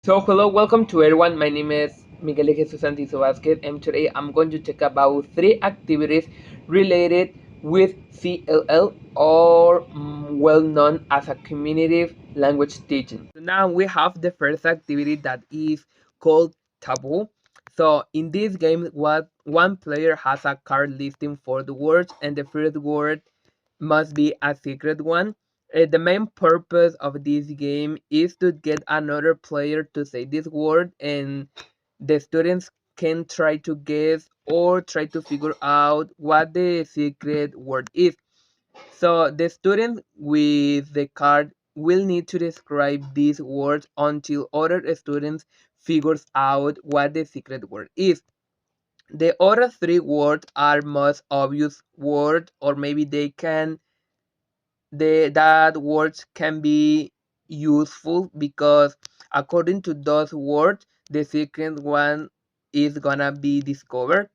So hello, welcome to everyone. My name is Miguel Jesus Santizo, and today I'm going to talk about three activities related with CLL or well known as a community language teaching. So now we have the first activity that is called Taboo. So in this game, what one player has a card listing for the words, and the first word must be a secret one. The main purpose of this game is to get another player to say this word, and the students can try to guess or try to figure out what the secret word is. So the student with the card will need to describe these words until other students figures out what the secret word is. The other three words are most obvious words, or maybe that words can be useful because according to those words the second one is gonna be discovered.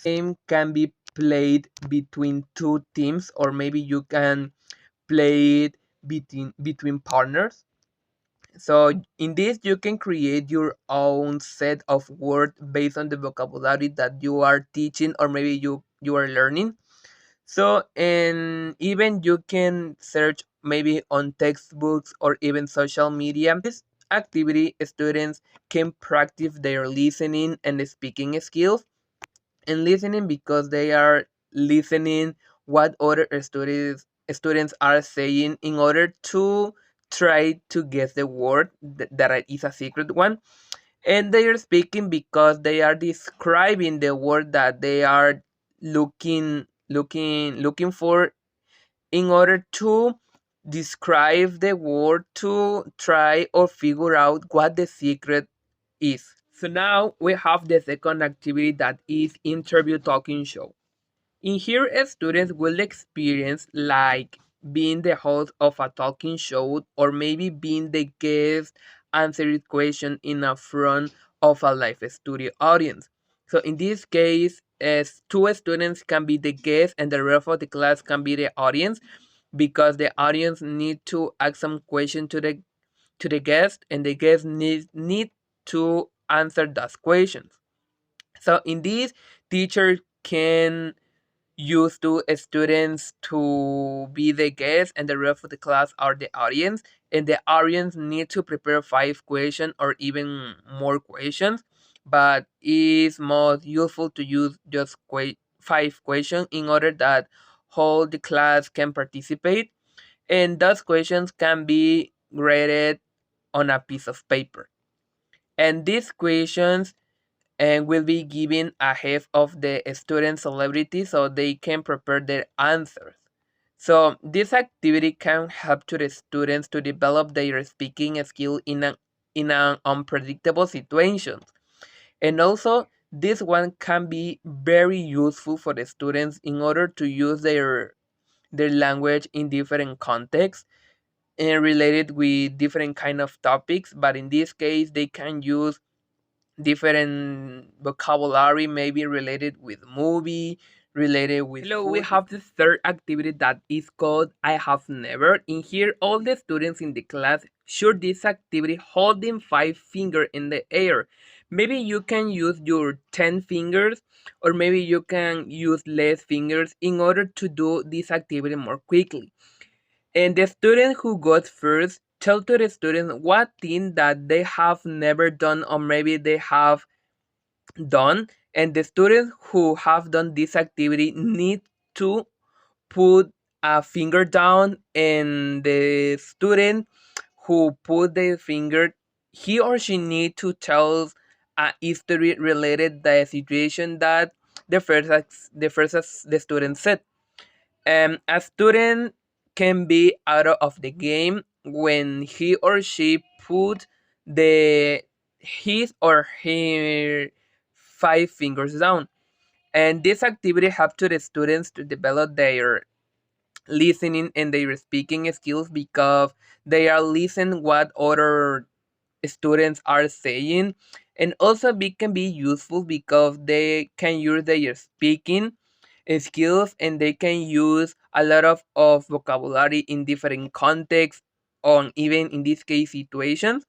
Game can be played between two teams, or maybe you can play it between partners. So in this you can create your own set of words based on the vocabulary that you are teaching, or maybe you are learning. So, and even you can search maybe on textbooks or even social media. This activity, students can practice their listening and speaking skills, and listening because they are listening what other students are saying in order to try to guess the word that is a secret one, and they are speaking because they are describing the word that they are looking for in order to describe the word to try or figure out what the secret is. So now we have the second activity that is interview talking show. In here, students will experience like being the host of a talking show, or maybe being the guest answering question in a front of a live studio audience. So in this case, as two students can be the guest and the rest of the class can be the audience, because the audience need to ask some question to the guest, and the guest need to answer those questions. So in this, teacher can used to students to be the guest, and the rest of the class are the audience, and the audience need to prepare 5 questions or even more questions, but it's most useful to use just 5 questions in order that whole the class can participate, and those questions can be graded on a piece of paper, and these questions and will be given ahead of the student celebrity so they can prepare their answers. So this activity can help to the students to develop their speaking skill in an unpredictable situations. And also this one can be very useful for the students in order to use their language in different contexts and related with different kind of topics, but in this case they can use different vocabulary, maybe related with movie, related with Hello, we have the third activity that is called I have never. In here, all the students in the class should this activity holding 5 fingers in the air. Maybe you can use your 10 fingers, or maybe you can use less fingers in order to do this activity more quickly. And the student who got first tell to the student what thing that they have never done, or maybe they have done, and the students who have done this activity need to put a finger down, and the student who put the finger, he or she need to tell a history related the situation that the student said. A student can be out of the game when he or she put the his or her 5 fingers down. And this activity helps to the students to develop their listening and their speaking skills, because they are listening what other students are saying, and also can be useful because they can use their speaking skills, and they can use a lot of vocabulary in different contexts, on even in this case situations.